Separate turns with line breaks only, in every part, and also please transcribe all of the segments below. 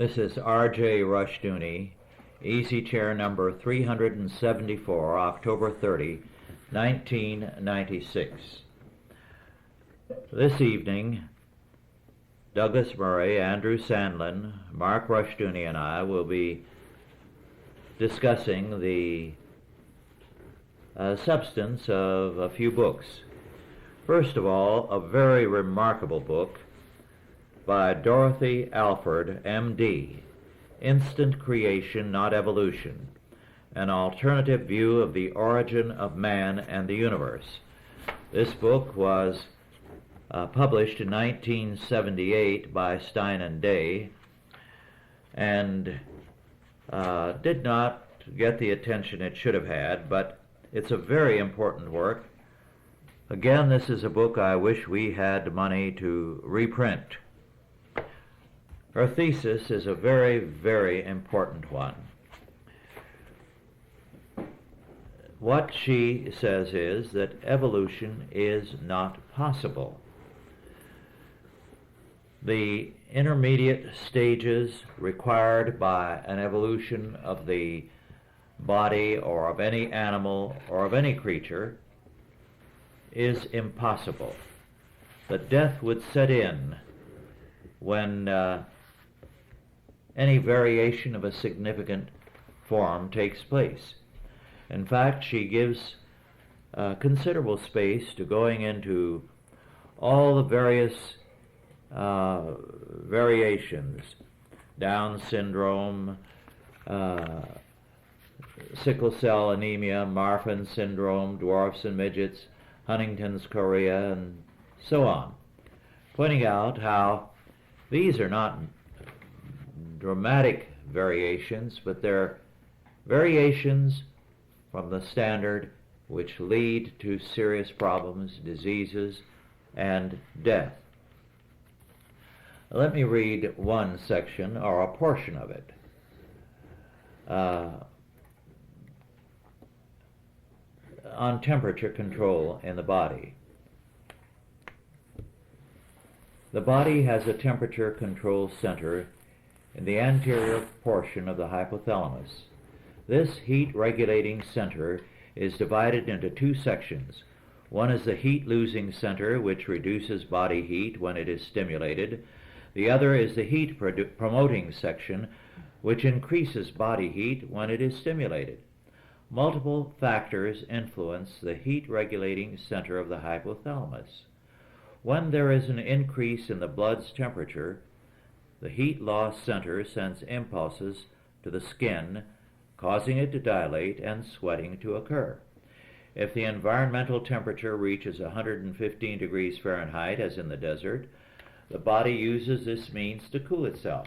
This is R.J. Rushdoony, Easy Chair number 374, October 30, 1996. This evening, Douglas Murray, Andrew Sandlin, Mark Rushdoony, and I will be discussing the substance of a few books. First of all, a very remarkable book by Dorothy Alford, M.D., Instant Creation, Not Evolution, an alternative view of the origin of man and the universe. This book was published in 1978 by Stein and Day, and did not get the attention it should have had, but it's a very important work. Again, this is a book I wish we had money to reprint. Her thesis is a very, very important one. What she says is that evolution is not possible. The intermediate stages required by an evolution of the body or of any animal or of any creature is impossible. That death would set in when any variation of a significant form takes place. In fact, she gives considerable space to going into all the various variations: Down syndrome, sickle cell anemia, Marfan syndrome, dwarfs and midgets, Huntington's chorea, and so on, pointing out how these are not dramatic variations, but they're variations from the standard which lead to serious problems, diseases, and death. Let me read one section, or a portion of it. On temperature control in the body. The body has a temperature control center in the anterior portion of the hypothalamus. This heat-regulating center is divided into two sections. One is the heat-losing center, which reduces body heat when it is stimulated. The other is the heat-promoting section, which increases body heat when it is stimulated. Multiple factors influence the heat-regulating center of the hypothalamus. When there is an increase in the blood's temperature, the heat loss center sends impulses to the skin, causing it to dilate and sweating to occur. If the environmental temperature reaches 115 degrees Fahrenheit, as in the desert, the body uses this means to cool itself.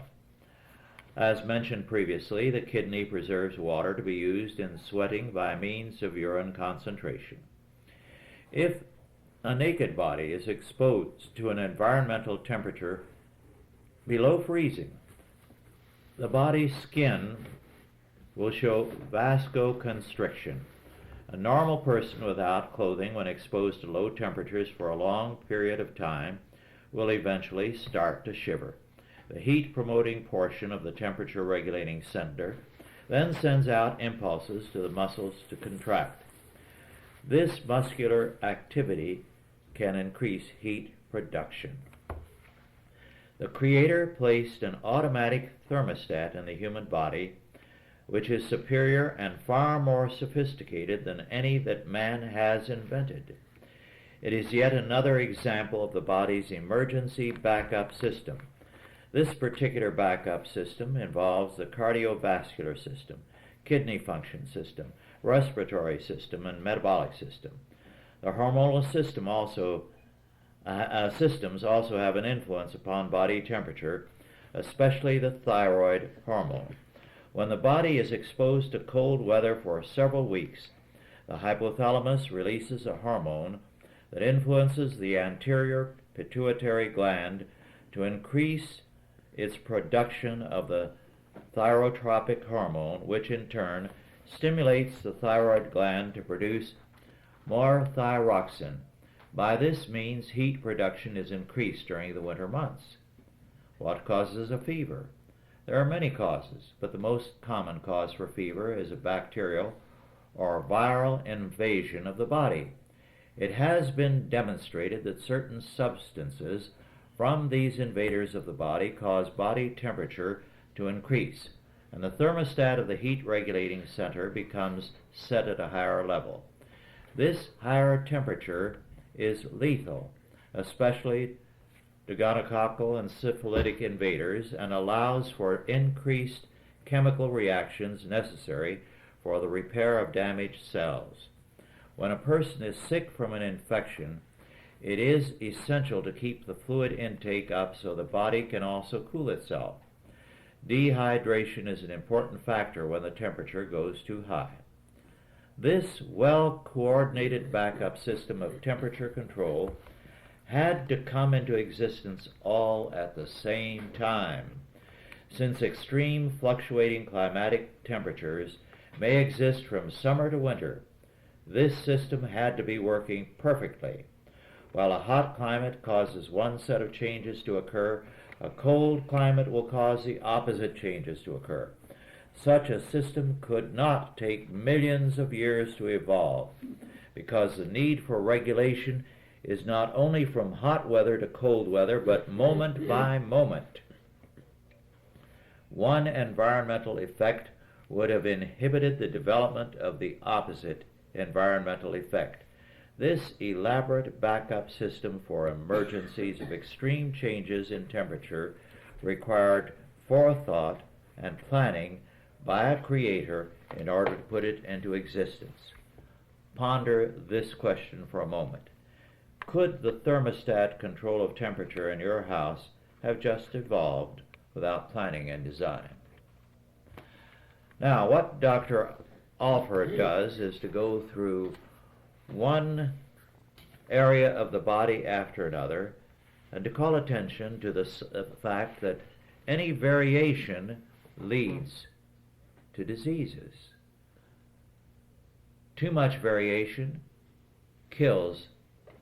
As mentioned previously, the kidney preserves water to be used in sweating by means of urine concentration. If a naked body is exposed to an environmental temperature below freezing, the body's skin will show vasoconstriction. A normal person without clothing, when exposed to low temperatures for a long period of time, will eventually start to shiver. The heat-promoting portion of the temperature-regulating center then sends out impulses to the muscles to contract. This muscular activity can increase heat production. The Creator placed an automatic thermostat in the human body, which is superior and far more sophisticated than any that man has invented. It is yet another example of the body's emergency backup system. This particular backup system involves the cardiovascular system, kidney function system, respiratory system, and metabolic system. The hormonal system systems also have an influence upon body temperature, especially the thyroid hormone. When the body is exposed to cold weather for several weeks, the hypothalamus releases a hormone that influences the anterior pituitary gland to increase its production of the thyrotropic hormone, which in turn stimulates the thyroid gland to produce more thyroxine. By this means, heat production is increased during the winter months. What causes a fever? There are many causes, but the most common cause for fever is a bacterial or viral invasion of the body. It has been demonstrated that certain substances from these invaders of the body cause body temperature to increase, and the thermostat of the heat-regulating center becomes set at a higher level. This higher temperature is lethal, especially to gonococcal and syphilitic invaders, and allows for increased chemical reactions necessary for the repair of damaged cells. When a person is sick from an infection, it is essential to keep the fluid intake up so the body can also cool itself. Dehydration is an important factor when the temperature goes too high. This well-coordinated backup system of temperature control had to come into existence all at the same time. Since extreme fluctuating climatic temperatures may exist from summer to winter, this system had to be working perfectly. While a hot climate causes one set of changes to occur, a cold climate will cause the opposite changes to occur. Such a system could not take millions of years to evolve, because the need for regulation is not only from hot weather to cold weather, but moment by moment. One environmental effect would have inhibited the development of the opposite environmental effect. This elaborate backup system for emergencies of extreme changes in temperature required forethought and planning by a creator in order to put it into existence. Ponder this question for a moment. Could the thermostat control of temperature in your house have just evolved without planning and design? Now, what Dr. Alford does is to go through one area of the body after another and to call attention to the fact that any variation leads to diseases. Too much variation kills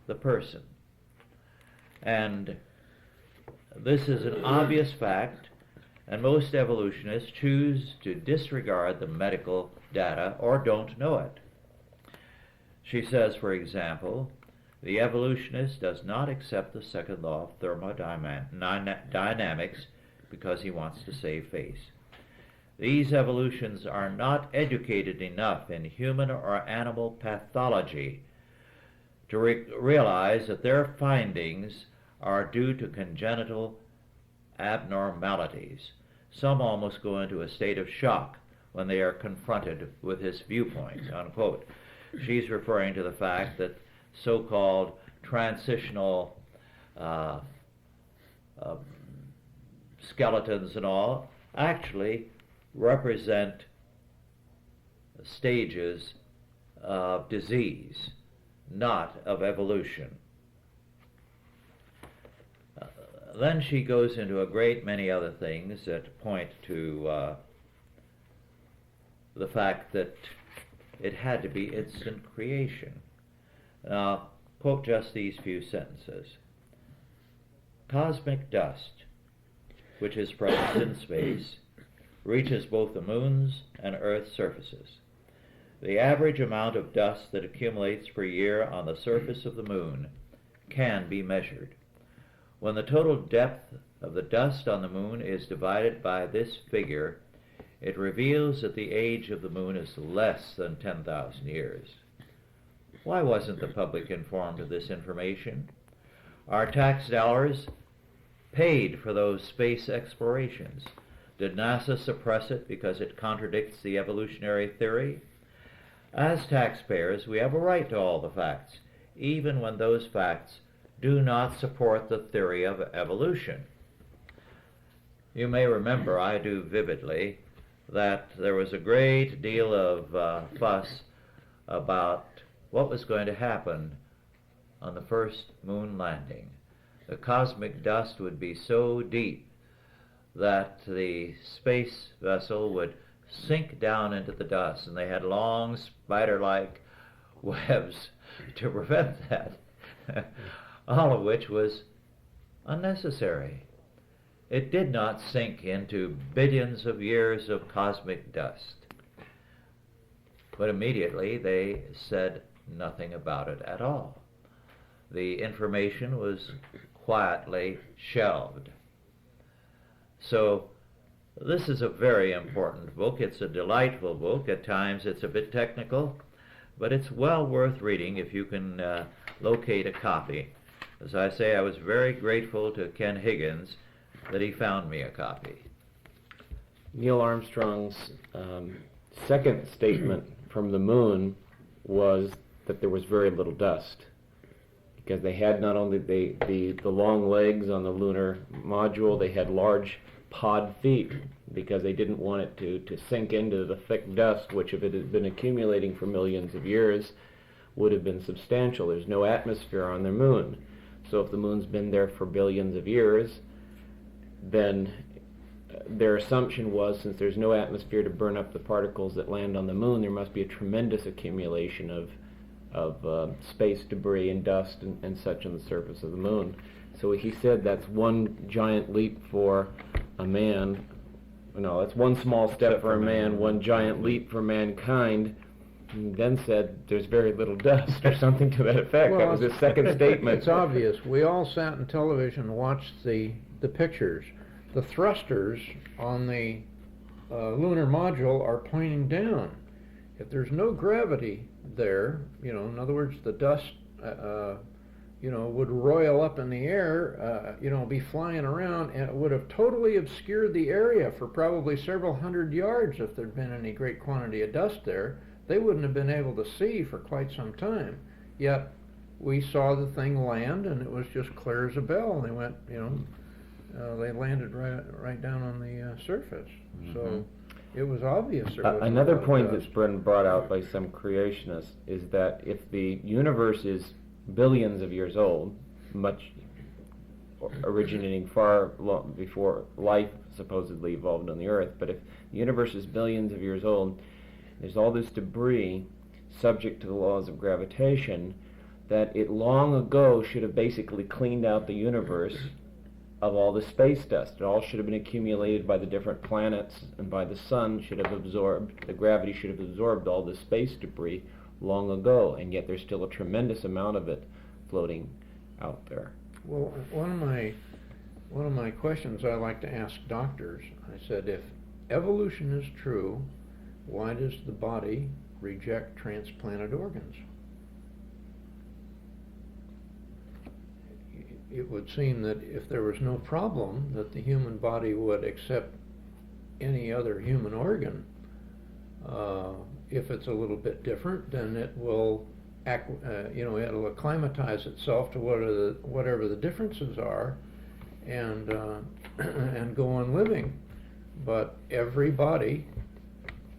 the person. And this is an obvious fact, and most evolutionists choose to disregard the medical data or don't know it. She says, for example, the evolutionist does not accept the second law of thermodynamics because he wants to save face. These evolutions are not educated enough in human or animal pathology to realize that their findings are due to congenital abnormalities. Some almost go into a state of shock when they are confronted with his viewpoint, unquote. She's referring to the fact that so-called transitional skeletons and all actually represent stages of disease, not of evolution. Then she goes into a great many other things that point to the fact that it had to be instant creation. Now, quote just these few sentences. Cosmic dust, which is present in space, reaches both the moon's and Earth's surfaces. The average amount of dust that accumulates per year on the surface of the moon can be measured. When the total depth of the dust on the moon is divided by this figure, it reveals that the age of the moon is less than 10,000 years. Why wasn't the public informed of this information? Our tax dollars paid for those space explorations. Did NASA suppress it because it contradicts the evolutionary theory? As taxpayers, we have a right to all the facts, even when those facts do not support the theory of evolution. You may remember, I do vividly, that there was a great deal of fuss about what was going to happen on the first moon landing. The cosmic dust would be so deep that the space vessel would sink down into the dust, and they had long spider-like webs to prevent that, all of which was unnecessary. it did not sink into billions of years of cosmic dust. But immediately they said nothing about it at all. The information was quietly shelved. So this is a very important book. It's a delightful book. At times it's a bit technical, but it's well worth reading if you can locate a copy. As I say, I was very grateful to Ken Higgins that he found me a copy.
Neil Armstrong's second statement from the moon was that there was very little dust, because they had not only the long legs on the lunar module, they had large pod feet, because they didn't want it to sink into the thick dust, which if it had been accumulating for millions of years would have been substantial. There's no atmosphere on the moon. So if the moon's been there for billions of years, then their assumption was, since there's no atmosphere to burn up the particles that land on the moon, there must be a tremendous accumulation of space debris and dust and such on the surface of the moon. So he said that's one giant leap for a man. No, that's one small step for a man, one giant leap for mankind. And then said there's very little dust, or something to that effect. Well, that was his second statement.
It's obvious. We all sat in television and watched the pictures. The thrusters on the lunar module are pointing down. If there's no gravity there, in other words, the dust, would roil up in the air, be flying around, and it would have totally obscured the area for probably several hundred yards if there'd been any great quantity of dust there. They wouldn't have been able to see for quite some time. Yet we saw the thing land, and it was just clear as a bell. They went, they landed right down on the surface. Mm-hmm. So it was obvious there was
another point that's been brought out by some creationists is that if the universe is billions of years old, much originating far long before life supposedly evolved on the Earth, but if the universe is billions of years old, there's all this debris subject to the laws of gravitation, that it long ago should have basically cleaned out the universe of all the space dust. It all should have been accumulated by the different planets, and by the sun should have absorbed, the gravity should have absorbed all the space debris long ago, and yet there's still a tremendous amount of it floating out there.
Well, one of my questions I like to ask doctors, I said, if evolution is true, why does the body reject transplanted organs? It would seem that if there was no problem, that the human body would accept any other human organ. If it's a little bit different, then it will it'll acclimatize itself to whatever the differences are, and go on living. But every body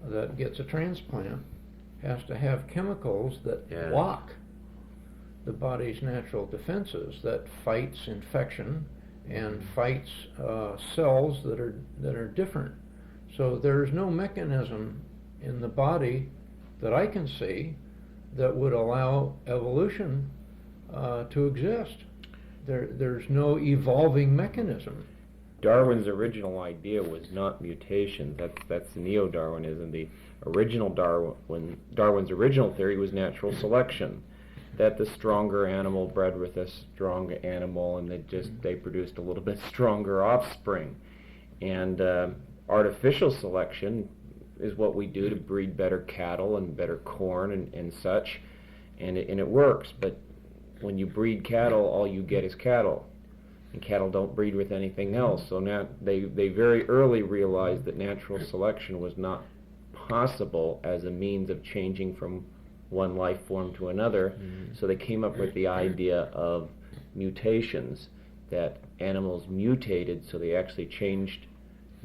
that gets a transplant has to have chemicals that block the body's natural defenses, that fights infection and fights cells that are different. So there's no mechanism in the body that I can see that would allow evolution to exist. There's no evolving mechanism.
Darwin's original idea was not mutation. That's neo-Darwinism. The original Darwin's original theory was natural selection, that the stronger animal bred with a strong animal, and they produced a little bit stronger offspring. And artificial selection is what we do to breed better cattle and better corn and such, and it works. But when you breed cattle, all you get is cattle. And cattle don't breed with anything else. So now they very early realized that natural selection was not possible as a means of changing from one life form to another. Mm-hmm. So they came up with the idea of mutations, that animals mutated, so they actually changed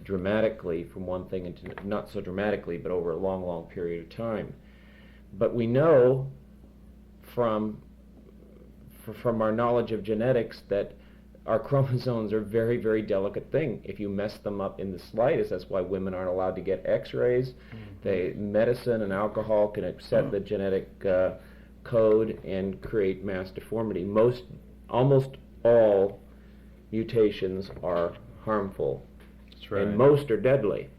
dramatically from one thing into, not so dramatically, but over a long, long period of time. But we know from our knowledge of genetics that our chromosomes are a very, very delicate thing. If you mess them up in the slightest, that's why women aren't allowed to get x-rays. Mm-hmm. Medicine and alcohol can upset the genetic code and create mass deformity. Almost all mutations are harmful.
That's right.
And most are deadly.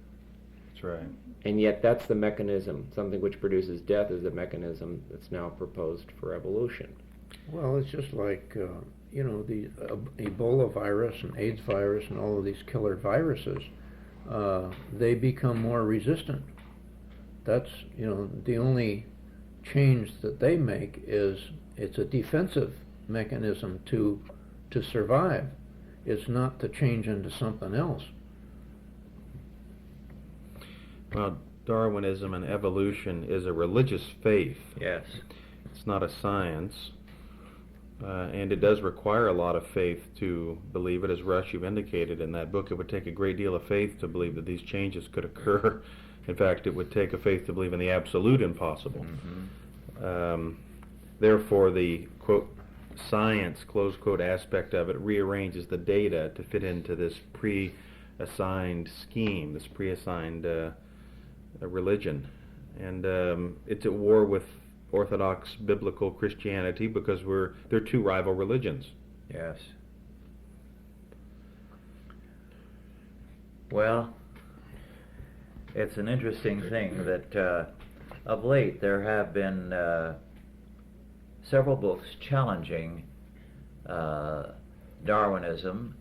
That's right.
And yet that's the mechanism. Something which produces death is the mechanism that's now proposed for evolution.
Well, it's just like, the Ebola virus and AIDS virus and all of these killer viruses, they become more resistant. That's, the only change that they make is it's a defensive mechanism to survive. It's not to change into something else.
Well, Darwinism and evolution is a religious faith.
Yes.
It's not a science. And it does require a lot of faith to believe it. As Rush, you've indicated in that book, it would take a great deal of faith to believe that these changes could occur. In fact, it would take a faith to believe in the absolute impossible.
Mm-hmm.
Therefore, the, quote, science, close quote, aspect of it rearranges the data to fit into this pre-assigned scheme, this pre-assigned religion. And it's at war with Orthodox biblical Christianity because they're two rival religions.
Yes. Well, it's an interesting thing that of late there have been several books challenging Darwinism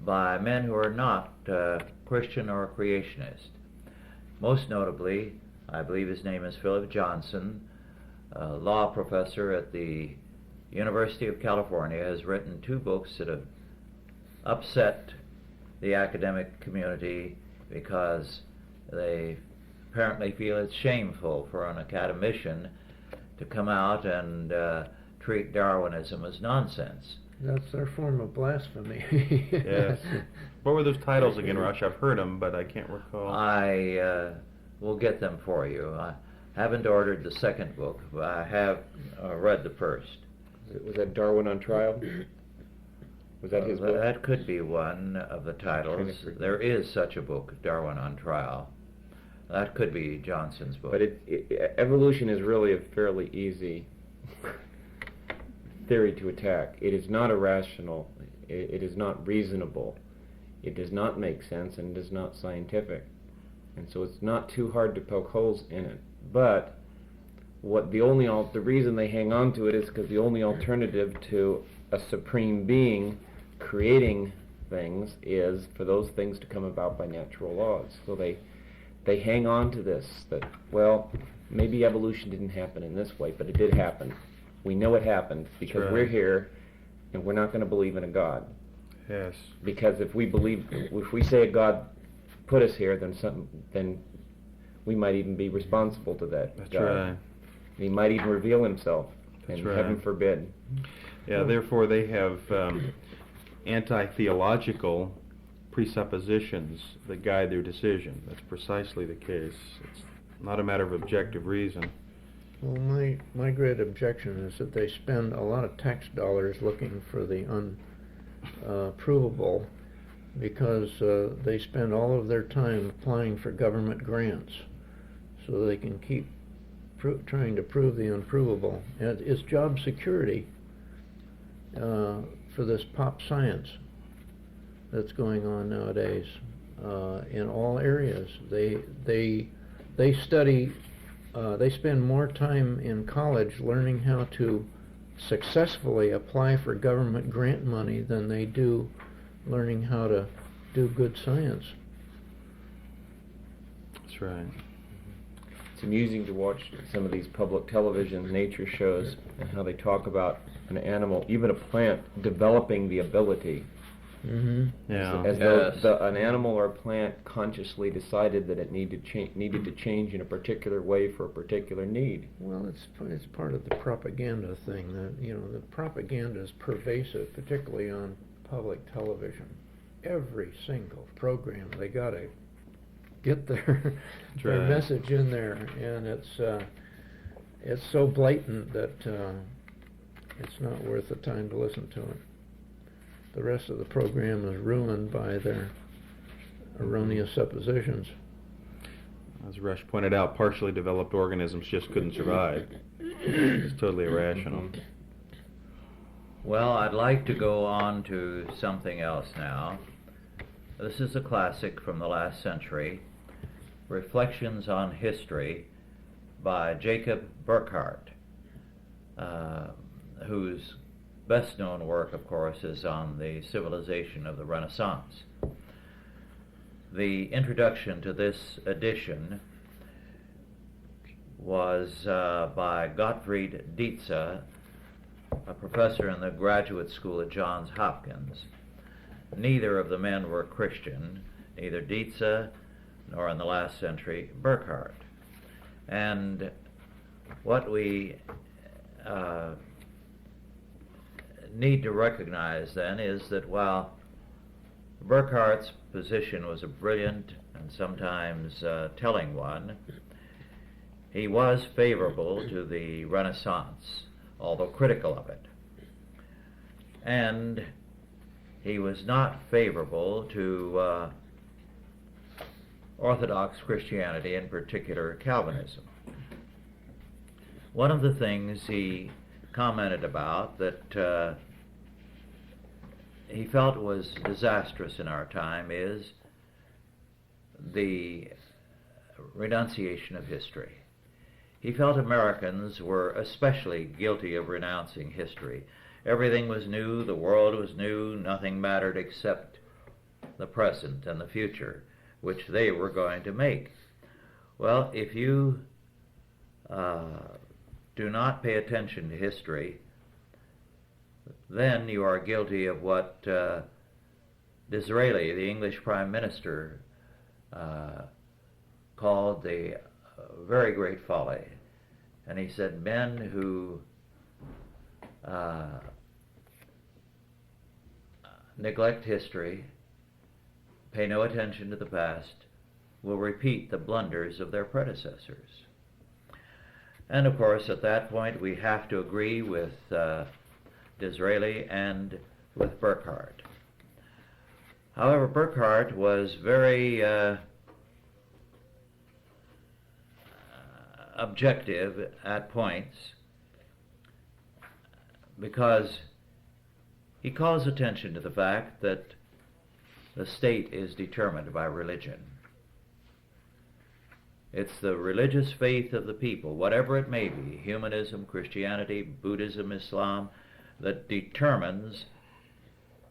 by men who are not Christian or creationist. Most notably, I believe his name is Philip Johnson, a law professor at the University of California, has written two books that have upset the academic community because they apparently feel it's shameful for an academician to come out and treat Darwinism as nonsense.
That's their form of blasphemy.
Yes. What were those titles again, Rush? I've heard them, but I can't recall.
I will get them for you. I haven't ordered the second book, but I have read the first.
Was that Darwin on Trial? Was that his book?
That could be one of the titles. There is such a book, Darwin on Trial. That could be Johnson's book.
But evolution is really a fairly easy theory to attack. It is not irrational. It is not reasonable. It does not make sense, and it is not scientific. And so it's not too hard to poke holes in it. But the reason they hang on to it is because the only alternative to a supreme being creating things is for those things to come about by natural laws. So they hang on to this, that, well, maybe evolution didn't happen in this way, but it did happen. We know it happened because
Right.
we're here, and we're not going to believe in a God.
Yes.
Because if we say a God put us here, then we might even be responsible to that
That's
God.
right.
He might even reveal himself,
That's
and
right.
heaven forbid.
Yeah, therefore they have anti-theological presuppositions that guide their decision. That's precisely the case. It's not a matter of objective reason.
Well, my great objection is that they spend a lot of tax dollars looking for the unprovable because they spend all of their time applying for government grants so they can keep trying to prove the unprovable. And it's job security for this pop science that's going on nowadays in all areas. They study. They spend more time in college learning how to successfully apply for government grant money than they do learning how to do good science.
That's right.
It's amusing to watch some of these public television nature shows and how they talk about an animal, even a plant, developing the ability.
Mm-hmm.
Yeah.
As
Yes.
though an animal or a plant consciously decided that it needed to change in a particular way for a particular need.
Well, it's part of the propaganda thing. That the propaganda is pervasive, particularly on public television. Every single program, they got to get their
right.
message in there, and it's so blatant that it's not worth the time to listen to it. The rest of the program is ruined by their erroneous suppositions.
As Rush pointed out, partially developed organisms just couldn't survive. It's totally irrational.
Well, I'd like to go on to something else now. This is a classic from the last century, Reflections on History by Jacob Burckhardt, whose best known work, of course, is on the civilization of the Renaissance. The introduction to this edition was by Gottfried Dietze, a professor in the graduate school at Johns Hopkins. Neither of the men were Christian, neither Dietze nor in the last century Burckhardt. And what we need to recognize then is that while Burckhardt's position was a brilliant and sometimes telling one, he was favorable to the Renaissance, although critical of it. And he was not favorable to Orthodox Christianity, in particular Calvinism. One of the things he commented about that he felt was disastrous in our time is the renunciation of history. He felt Americans were especially guilty of renouncing history. Everything was new, the world was new, nothing mattered except the present and the future, which they were going to make. Well, if you do not pay attention to history, then you are guilty of what Disraeli, the English Prime Minister, called the very great folly. And he said, men who neglect history, pay no attention to the past, will repeat the blunders of their predecessors. And of course, at that point, we have to agree with Disraeli and with Burckhardt. However, Burckhardt was very objective at points because he calls attention to the fact that the state is determined by religion. It's the religious faith of the people, whatever it may be, humanism, Christianity, Buddhism, Islam, that determines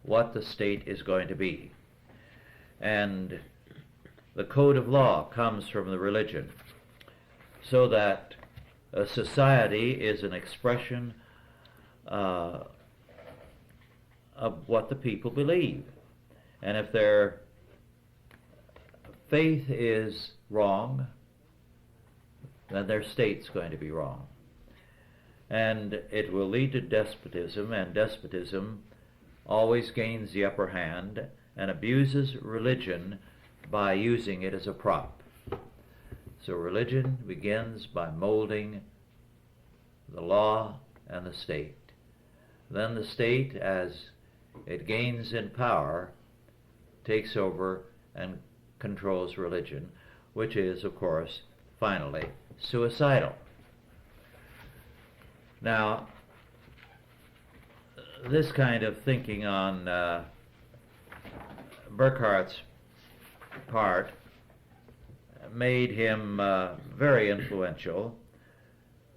what the state is going to be. And the code of law comes from the religion, so that a society is an expression of what the people believe. And if their faith is wrong, then their state's going to be wrong. And it will lead to despotism, and despotism always gains the upper hand and abuses religion by using it as a prop. So religion begins by molding the law and the state. Then the state, as it gains in power, takes over and controls religion, which is, of course, finally suicidal. Now, this kind of thinking on Burckhardt's part made him very influential.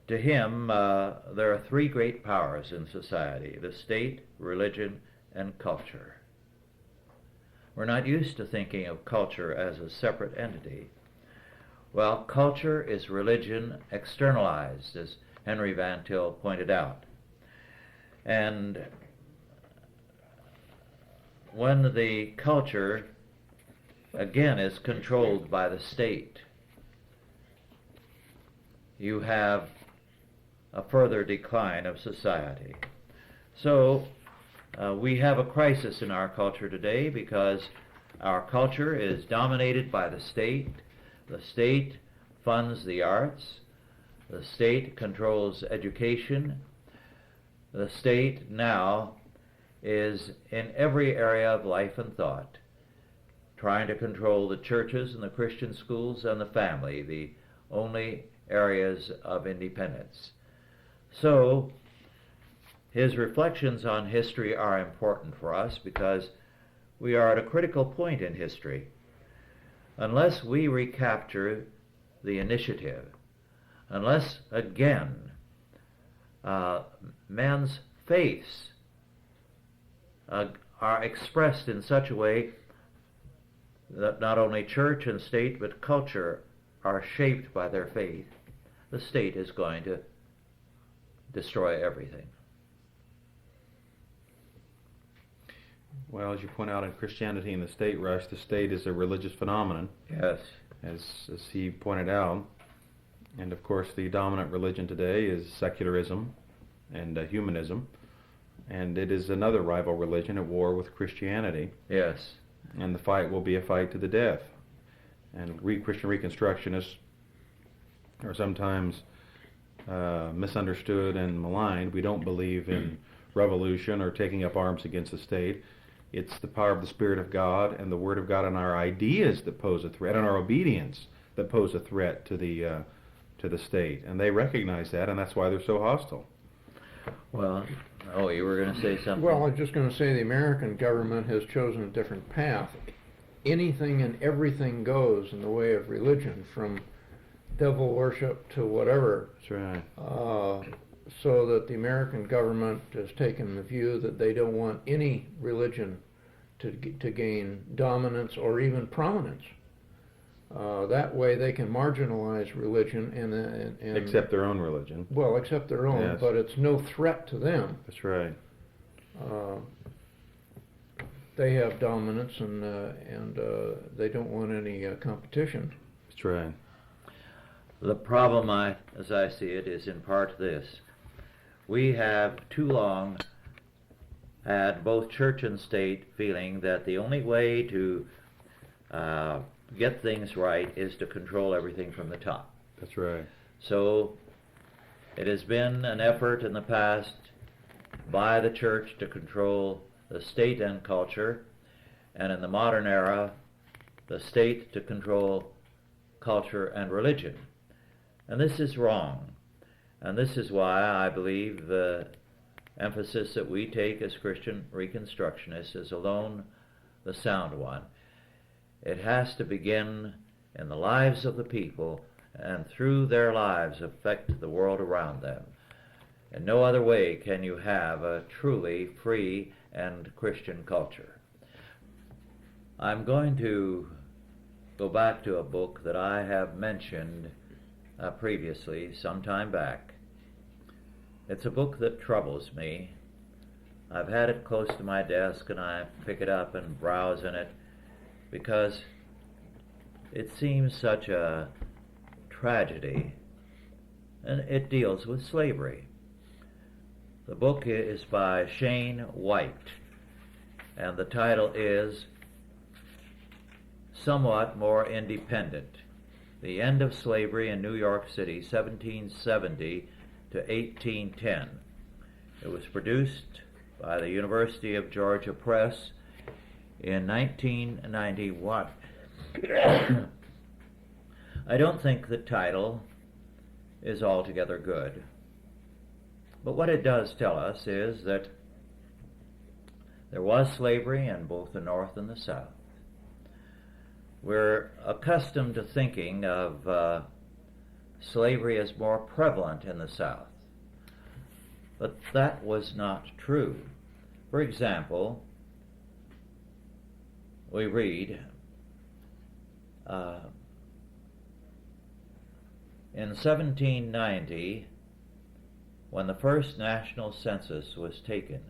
To him, there are three great powers in society: the state, religion, and culture. We're not used to thinking of culture as a separate entity. Well, culture is religion externalized, as Henry Van Til pointed out. And when the culture, again, is controlled by the state, you have a further decline of society. So we have a crisis in our culture today because our culture is dominated by the state. The state funds the arts. The state controls education. The state now is in every area of life and thought, trying to control the churches and the Christian schools and the family, the only areas of independence. So his reflections on history are important for us because we are at a critical point in history. Unless we recapture the initiative, unless again men's faiths are expressed in such a way that not only church and state but culture are shaped by their faith, the state is going to destroy everything.
Well, as you point out in Christianity and the State Rush, the state is a religious phenomenon.
Yes.
As he pointed out. And of course the dominant religion today is secularism and humanism. And it is another rival religion at war with Christianity.
Yes.
And the fight will be a fight to the death. And Christian Reconstructionists are sometimes misunderstood and maligned. We don't believe in revolution or taking up arms against the state. It's the power of the Spirit of God and the Word of God and our ideas that pose a threat, and our obedience that pose a threat to the state. And they recognize that, and that's why they're so hostile.
Well, you were going to say something?
Well, I was just going to say the American government has chosen a different path. Anything and everything goes in the way of religion, from devil worship to whatever.
That's right.
So that the American government has taken the view that they don't want any religion to gain dominance or even prominence. That way they can marginalize religion and
Except their own religion.
Well, except their own,
Yes.
but it's no threat to them.
That's right.
They have dominance, and they don't want any competition.
That's right.
The problem, as I see it, is in part this. We have too long had both church and state feeling that the only way to get things right is to control everything from the top.
That's right.
So it has been an effort in the past by the church to control the state and culture, and in the modern era, the state to control culture and religion. And this is wrong. And this is why I believe the emphasis that we take as Christian Reconstructionists is alone the sound one. It has to begin in the lives of the people, and through their lives affect the world around them. In no other way can you have a truly free and Christian culture. I'm going to go back to a book that I have mentioned previously, some time back. It's a book that troubles me. I've had it close to my desk, and I pick it up and browse in it because it seems such a tragedy, and it deals with slavery. The book is by Shane White, and the title is Somewhat More Independent: The End of Slavery in New York City, 1770 to 1810. It was produced by the University of Georgia Press in 1991. I don't think the title is altogether good, but what it does tell us is that there was slavery in both the North and the South. We're accustomed to thinking of slavery as more prevalent in the South, but that was not true. For example, we read in 1790, when the first national census was taken,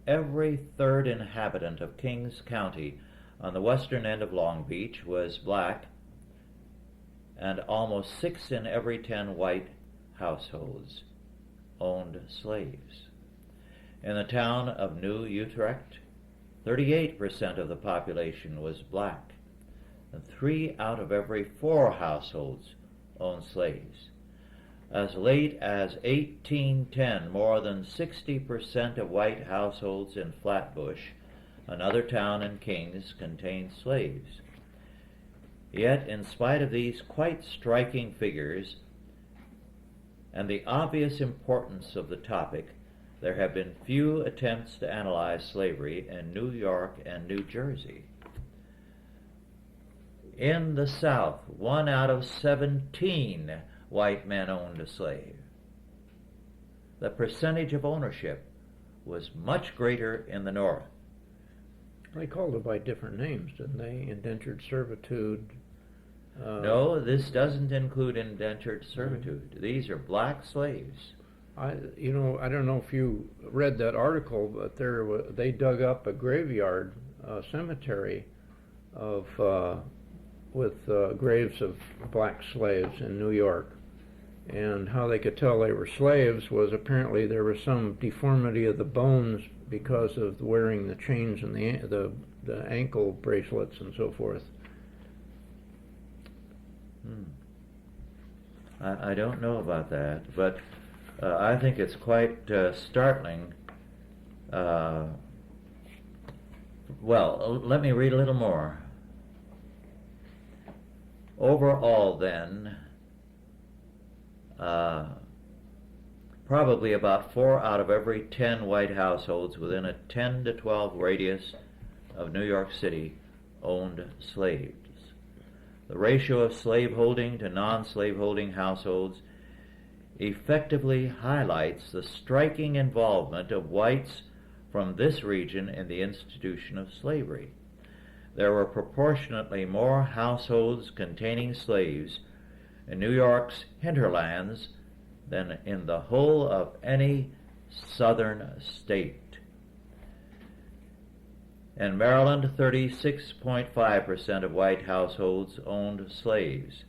every third inhabitant of Kings County on the western end of Long Beach was black, and almost 6 in every 10 white households owned slaves. In the town of New Utrecht, 38% of the population was black, and 3 out of every 4 households owned slaves. As late as 1810, more than 60% of white households in Flatbush, another town in Kings, contained slaves. Yet, in spite of these quite striking figures and the obvious importance of the topic, there have been few attempts to analyze slavery in New York and New Jersey. In the South, 1 out of 17 white men owned a slave. The percentage of ownership was much greater in the North.
They called it by different names, didn't they? Indentured servitude.
No, this doesn't include indentured servitude. These are black slaves.
I don't know if you read that article, but they dug up a graveyard, cemetery with graves of black slaves in New York. And how they could tell they were slaves was apparently there was some deformity of the bones because of wearing the chains and the ankle bracelets and so forth.
I don't know about that, but I think it's quite startling. Well, let me read a little more. Overall, then, probably about 4 out of every 10 white households within a 10 to 12 radius of New York City owned slaves. The ratio of slaveholding to non-slaveholding households effectively highlights the striking involvement of whites from this region in the institution of slavery. There were proportionately more households containing slaves in New York's hinterlands than in the whole of any southern state. In Maryland, 36.5% of white households owned slaves.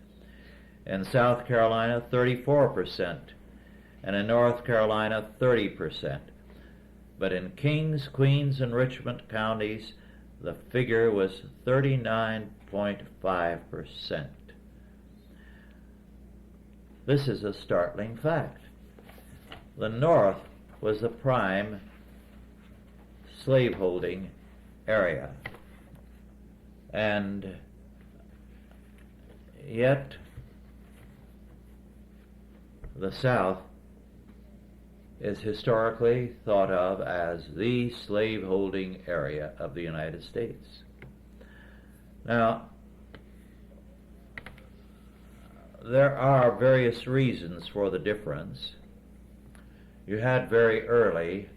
In South Carolina, 34%, and in North Carolina, 30%. But in Kings, Queens, and Richmond counties, the figure was 39.5%. This is a startling fact. The North was the prime slaveholding area, and yet the South is historically thought of as the slaveholding area of the United States. Now, there are various reasons for the difference. You had very early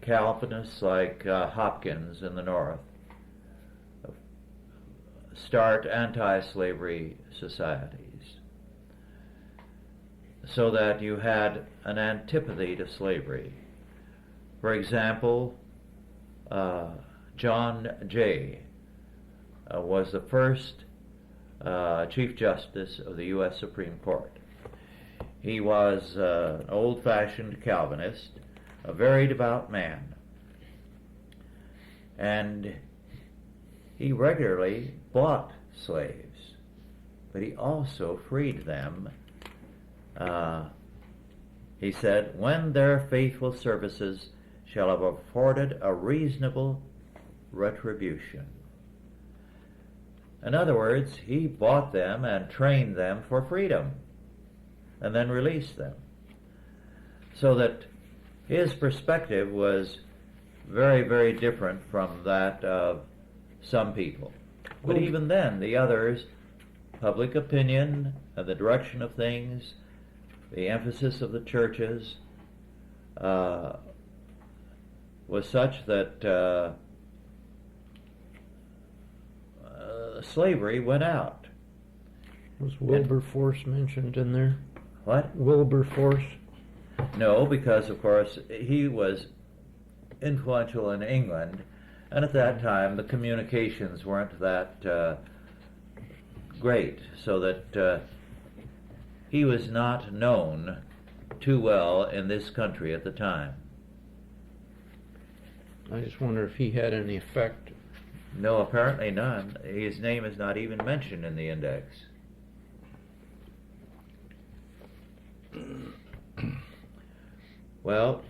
Calvinists like Hopkins in the North start anti-slavery societies, so that you had an antipathy to slavery. For example, John Jay was the first Chief Justice of the U.S. Supreme Court. He was an old-fashioned Calvinist, a very devout man, and he regularly bought slaves, but he also freed them. He said, when their faithful services shall have afforded a reasonable retribution. In other words, he bought them and trained them for freedom, and then released them. So that his perspective was very, very different from that of some people. But even then, the others, public opinion and the direction of things, the emphasis of the churches, was such that slavery went out.
Was Wilberforce mentioned in there?
What?
Wilberforce?
No, because of course he was influential in England, and at that time the communications weren't that great, so that he was not known too well in this country at the time.
I just wonder if he had any effect.
No, apparently none. His name is not even mentioned in the index. Well,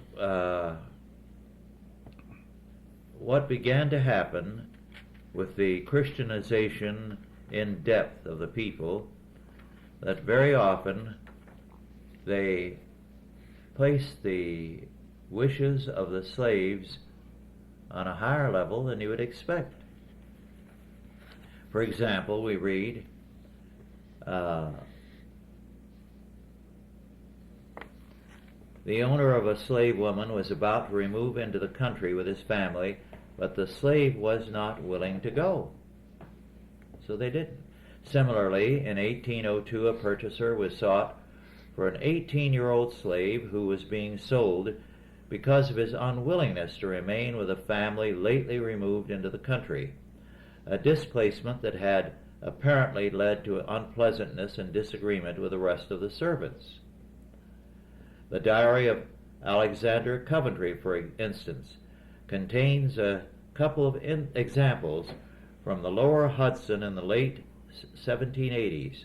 what began to happen with the Christianization in depth of the people, that very often they placed the wishes of the slaves on a higher level than you would expect. For example, we read, the owner of a slave woman was about to remove into the country with his family, but the slave was not willing to go. So they didn't. Similarly, in 1802, a purchaser was sought for an 18-year-old slave who was being sold because of his unwillingness to remain with a family lately removed into the country, a displacement that had apparently led to unpleasantness and disagreement with the rest of the servants. The diary of Alexander Coventry, for instance, contains a couple of examples from the lower Hudson in the late 1780s,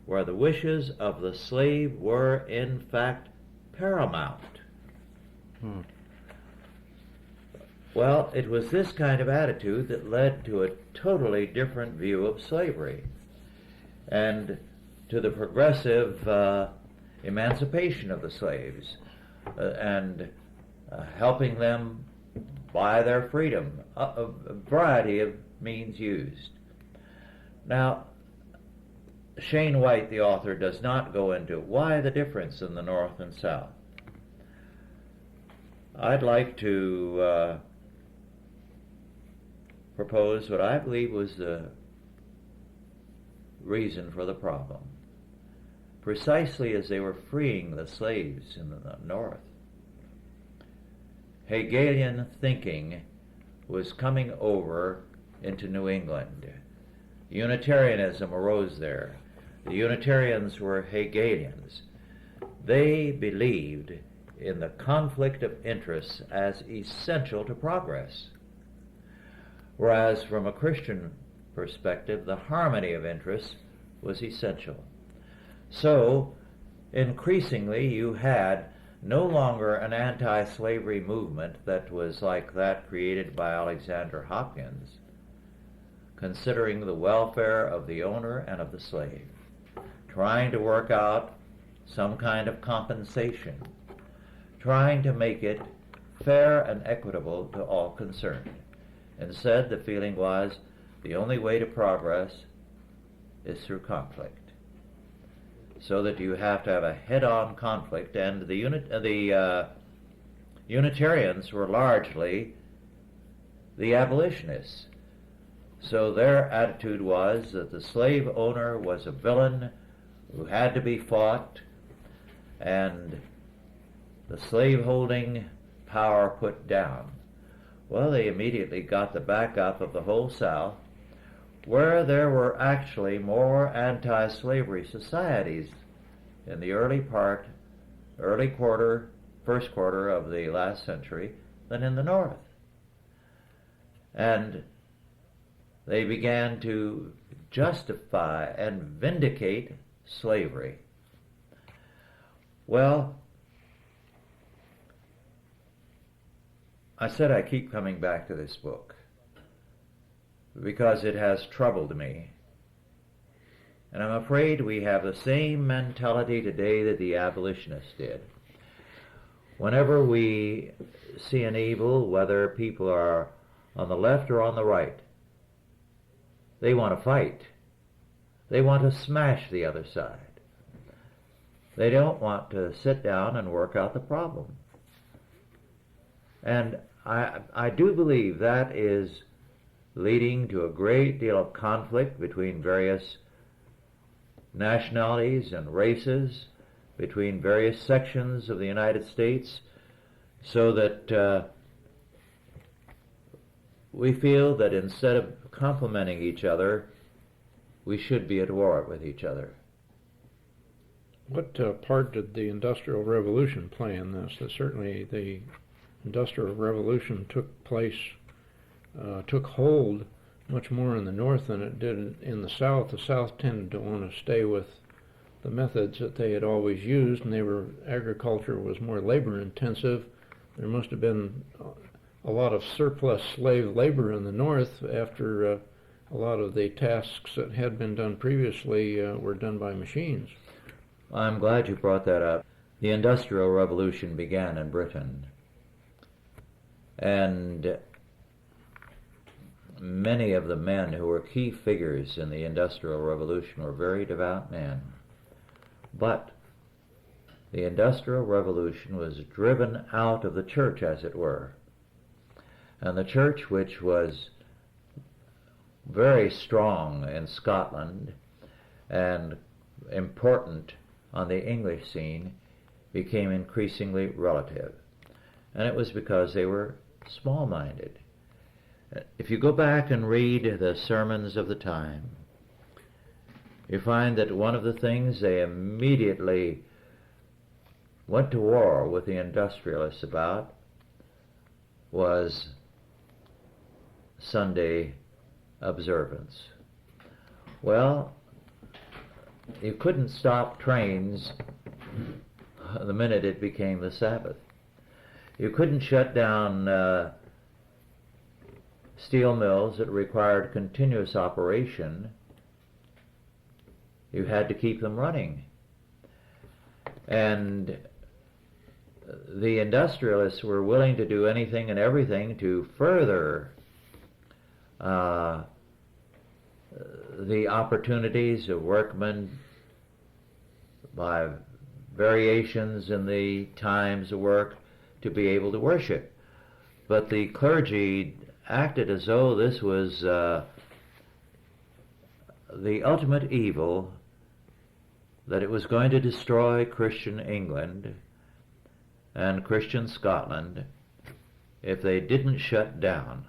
where the wishes of the slave were in fact paramount. Well, it was this kind of attitude that led to a totally different view of slavery and to the progressive emancipation of the slaves and helping them buy their freedom, a variety of means used. Now, Shane White, the author, does not go into why the difference in the North and South. I'd like to propose what I believe was the reason for the problem. Precisely as they were freeing the slaves in the North, Hegelian thinking was coming over into New England. Unitarianism arose there. The Unitarians were Hegelians. They believed in the conflict of interests as essential to progress, whereas from a Christian perspective, the harmony of interests was essential. So, increasingly, you had no longer an anti-slavery movement that was like that created by Alexander Hopkins, considering the welfare of the owner and of the slave, trying to work out some kind of compensation, trying to make it fair and equitable to all concerned. Instead, the feeling was the only way to progress is through conflict, so that you have to have a head-on conflict, and the Unitarians were largely the abolitionists. So their attitude was that the slave owner was a villain who had to be fought, and the slave-holding power put down. Well, they immediately got the backup of the whole South, where there were actually more anti-slavery societies in the first quarter of the last century than in the North. And they began to justify and vindicate slavery. Well, I said I keep coming back to this book because it has troubled me. And I'm afraid we have the same mentality today that the abolitionists did. Whenever we see an evil, whether people are on the left or on the right, they want to fight. They want to smash the other side. They don't want to sit down and work out the problem. And I do believe that is leading to a great deal of conflict between various nationalities and races, between various sections of the United States, so that we feel that instead of complementing each other, we should be at war with each other.
What part did the Industrial Revolution play in this? Certainly the Industrial Revolution took hold much more in the North than it did in the South. The South tended to want to stay with the methods that they had always used, and agriculture was more labor intensive. There must have been a lot of surplus slave labor in the North after a lot of the tasks that had been done previously were done by machines.
I'm glad you brought that up. The Industrial Revolution began in Britain, And many of the men who were key figures in the Industrial Revolution were very devout men. But the Industrial Revolution was driven out of the church, as it were. And the church, which was very strong in Scotland and important on the English scene, became increasingly relative. And it was because they were small-minded. If you go back and read the sermons of the time, you find that one of the things they immediately went to war with the industrialists about was Sunday observance. Well, you couldn't stop trains the minute it became the Sabbath. You couldn't shut down steel mills that required continuous operation. You had to keep them running. And the industrialists were willing to do anything and everything to further the opportunities of workmen by variations in the times of work to be able to worship. But the clergy acted as though this was the ultimate evil, that it was going to destroy Christian England and Christian Scotland if they didn't shut down.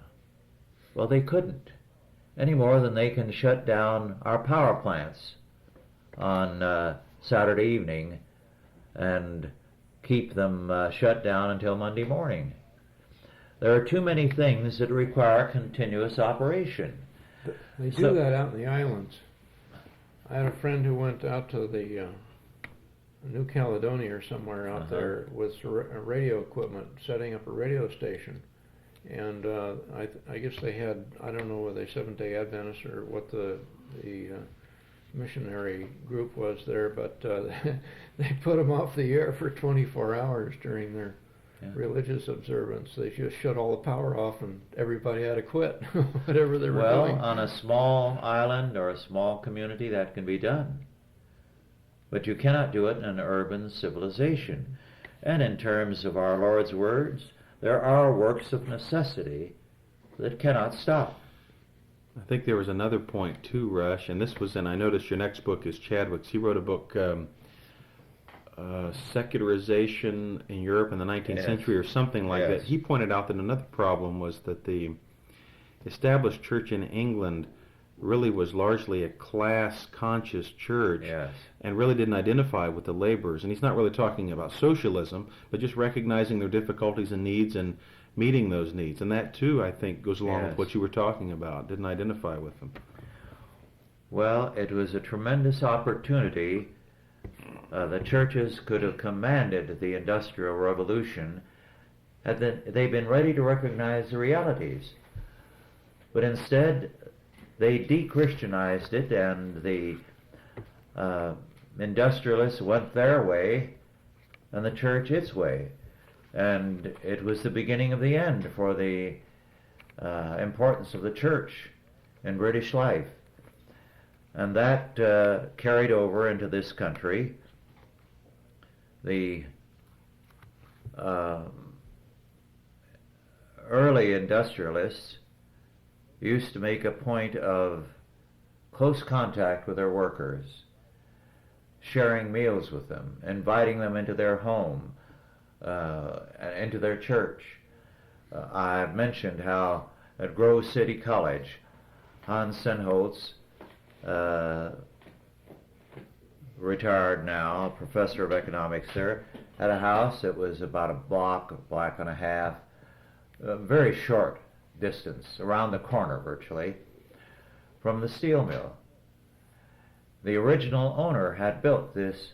Well, they couldn't, any more than they can shut down our power plants on Saturday evening and keep them shut down until Monday morning. There are too many things that require continuous operation.
They do that out in the islands. I had a friend who went out to the New Caledonia or somewhere out there with radio equipment, setting up a radio station. And I guess they had, I don't know whether they Seventh-day Adventists or what the missionary group was there, but they put them off the air for 24 hours during their religious observance. They just shut all the power off and everybody had to quit, whatever they were doing.
Well, on a small island or a small community, that can be done. But you cannot do it in an urban civilization. And in terms of our Lord's words, there are works of necessity that cannot stop.
I think there was another point too, Rush, and this was in, I noticed your next book is Chadwick's. He wrote a book, Secularization in Europe in the 19th century or something like that. He pointed out that another problem was that the established church in England really was largely a class-conscious church and really didn't identify with the laborers. And he's not really talking about socialism, but just recognizing their difficulties and needs and meeting those needs. And that, too, I think, goes along with what you were talking about. Didn't identify with them.
Well, it was a tremendous opportunity. The churches could have commanded the Industrial Revolution had they been ready to recognize the realities. But instead, they de-Christianized it, and the industrialists went their way, and the church its way. And it was the beginning of the end for the importance of the church in British life. And that carried over into this country. The early industrialists used to make a point of close contact with their workers, sharing meals with them, inviting them into their home, into their church. I've mentioned how at Grove City College, Hans Senholz, retired now, professor of economics there, had a house that was about a block and a half, very short distance, around the corner virtually, from the steel mill. The original owner had built this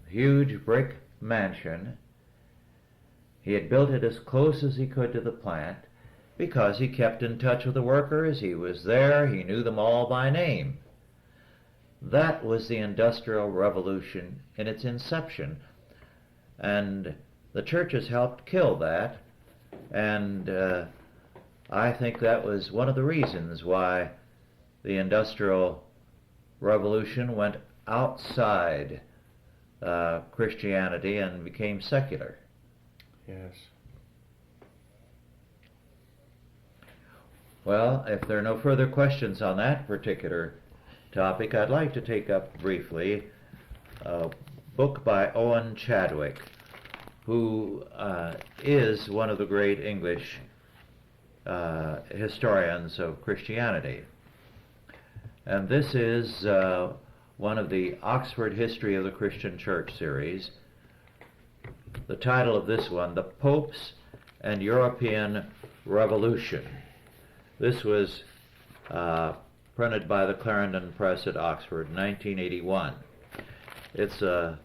huge brick mansion. He had built it as close as he could to the plant because he kept in touch with the workers. He was there. He knew them all by name. That was the Industrial Revolution in its inception, and the churches helped kill that And I think that was one of the reasons why the Industrial Revolution went outside Christianity and became secular.
Yes.
Well, if there are no further questions on that particular topic, I'd like to take up briefly a book by Owen Chadwick, who is one of the great English historians of Christianity. And this is one of the Oxford History of the Christian Church series. The title of this one, The Popes and European Revolution. This was printed by the Clarendon Press at Oxford in 1981. It's a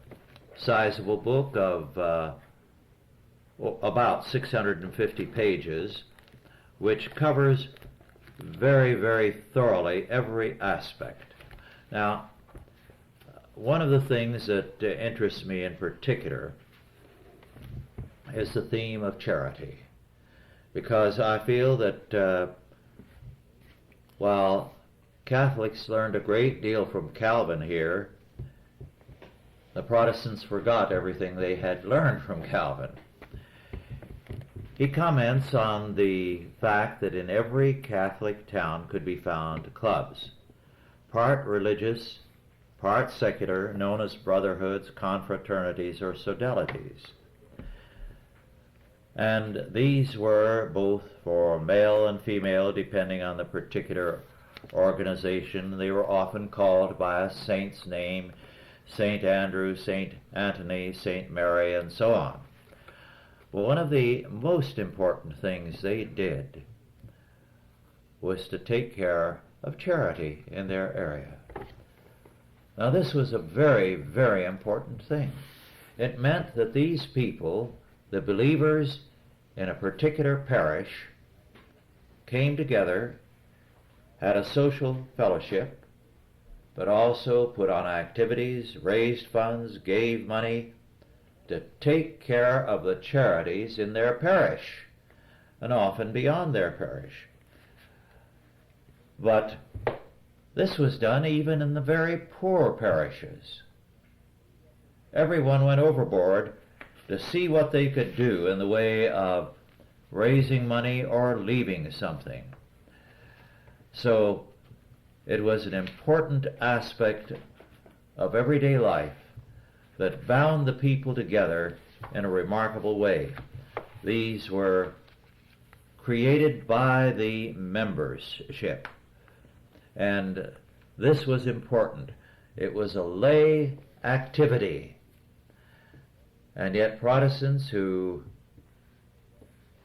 sizable book of about 650 pages, which covers very, very thoroughly every aspect. Now, one of the things that interests me in particular is the theme of charity, because I feel that while Catholics learned a great deal from Calvin here, the Protestants forgot everything they had learned from Calvin. He comments on the fact that in every Catholic town could be found clubs, part religious, part secular, known as brotherhoods, confraternities, or sodalities. And these were both for male and female, depending on the particular organization. They were often called by a saint's name, St. Andrew, St. Anthony, St. Mary, and so on. But one of the most important things they did was to take care of charity in their area. Now, this was a very, very important thing. It meant that these people, the believers in a particular parish, came together, had a social fellowship, but also put on activities, raised funds, gave money to take care of the charities in their parish, and often beyond their parish. But this was done even in the very poor parishes. Everyone went overboard to see what they could do in the way of raising money or leaving something. So it was an important aspect of everyday life that bound the people together in a remarkable way. These were created by the membership, and this was important. It was a lay activity. And yet Protestants who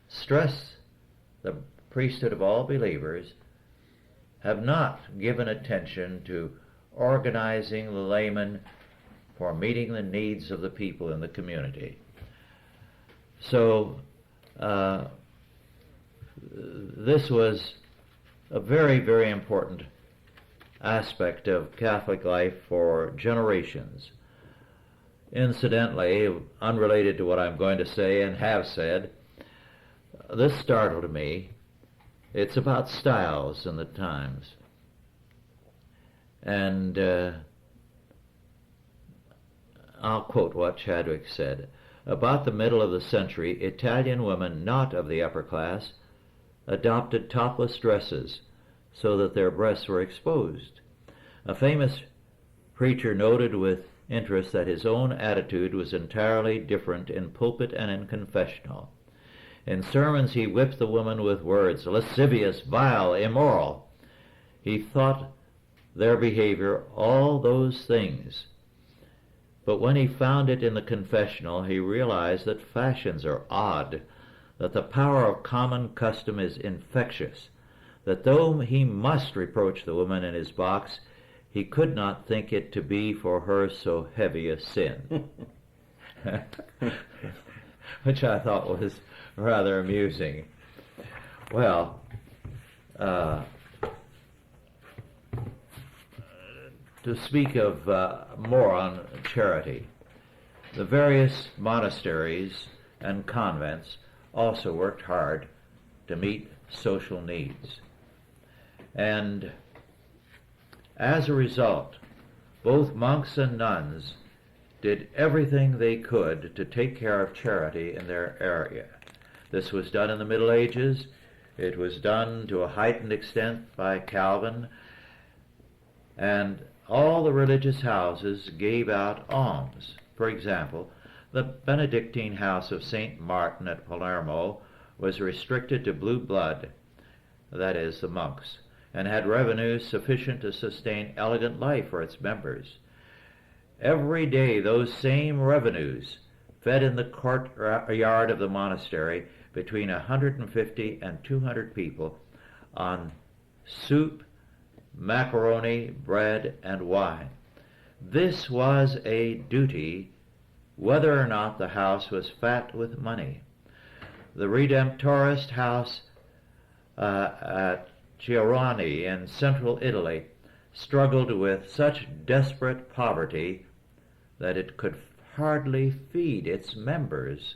stress the priesthood of all believers have not given attention to organizing the laymen for meeting the needs of the people in the community. So this was a very, very important aspect of Catholic life for generations. Incidentally, unrelated to what I'm going to say and have said, this startled me. It's about styles in the times. And I'll quote what Chadwick said. About the middle of the century, Italian women not of the upper class adopted topless dresses so that their breasts were exposed. A famous preacher noted with interest that his own attitude was entirely different in pulpit and in confessional. In sermons he whipped the woman with words, lascivious, vile, immoral. He thought their behavior all those things. But when he found it in the confessional, he realized that fashions are odd, that the power of common custom is infectious, that though he must reproach the woman in his box, he could not think it to be for her so heavy a sin. Which I thought was rather amusing. Well, to speak of more on charity, the various monasteries and convents also worked hard to meet social needs. And as a result, both monks and nuns did everything they could to take care of charity in their area. This was done in the Middle Ages. It was done to a heightened extent by Calvin. And all the religious houses gave out alms. For example, the Benedictine house of St. Martin at Palermo was restricted to blue blood, that is, the monks, and had revenues sufficient to sustain elegant life for its members. Every day those same revenues fed in the courtyard of the monastery between 150 and 200 people on soup, macaroni, bread, and wine. This was a duty, whether or not the house was fat with money. The Redemptorist house at Chiarani in central Italy struggled with such desperate poverty that it could hardly feed its members,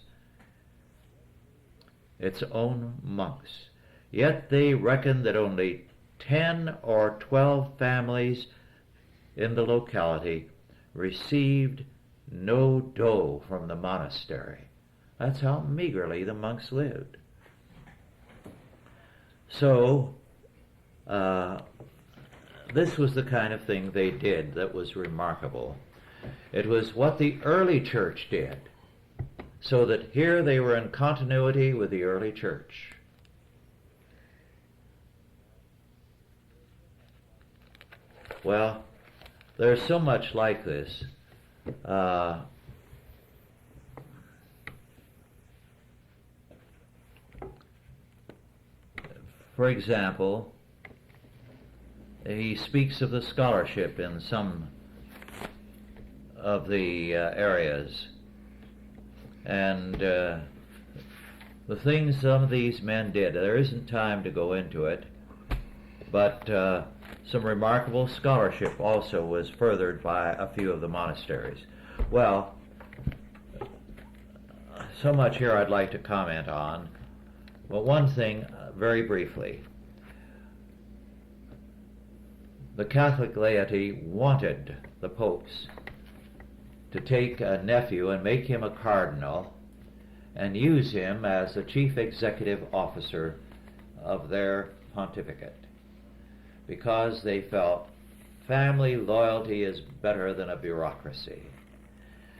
its own monks. Yet they reckoned that only 10 or 12 families in the locality received no dough from the monastery. That's how meagerly the monks lived. So, this was the kind of thing they did that was remarkable. It was what the early church did, so that here they were in continuity with the early church. Well, there's so much like this. For example, he speaks of the scholarship in some of the areas, and the things some of these men did. There isn't time to go into it, but some remarkable scholarship also was furthered by a few of the monasteries. Well, so much here I'd like to comment on, but one thing very briefly. The Catholic laity wanted the popes to take a nephew and make him a cardinal and use him as the chief executive officer of their pontificate, because they felt family loyalty is better than a bureaucracy.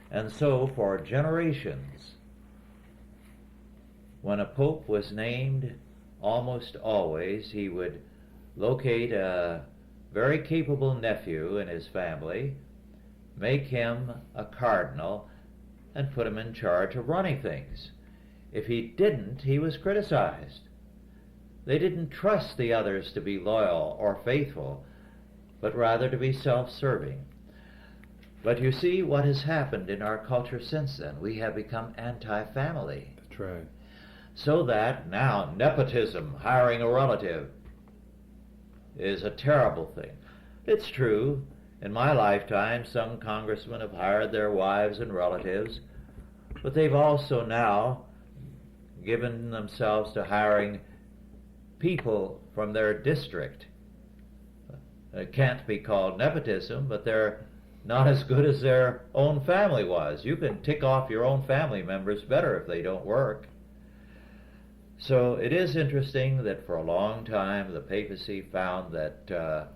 And so for generations, when a pope was named, almost always he would locate a very capable nephew in his family, make him a cardinal, and put him in charge of running things. If he didn't, he was criticized. They didn't trust the others to be loyal or faithful, but rather to be self-serving. But you see what has happened in our culture since then. We have become anti-family.
That's right.
So that now nepotism, hiring a relative, is a terrible thing. It's true, in my lifetime some congressmen have hired their wives and relatives, but they've also now given themselves to hiring people from their district. It can't be called nepotism, but they're not as good as their own family was. You can tick off your own family members better if they don't work. So it is interesting that for a long time the papacy found that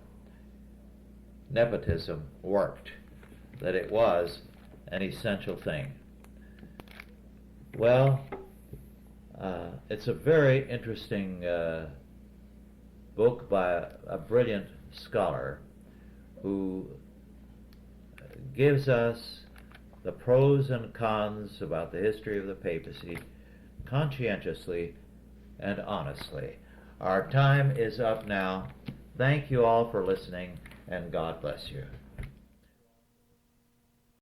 nepotism worked, that it was an essential thing. Well, it's a very interesting book by a brilliant scholar who gives us the pros and cons about the history of the papacy conscientiously and honestly. Our time is up now. Thank you all for listening, and God bless you.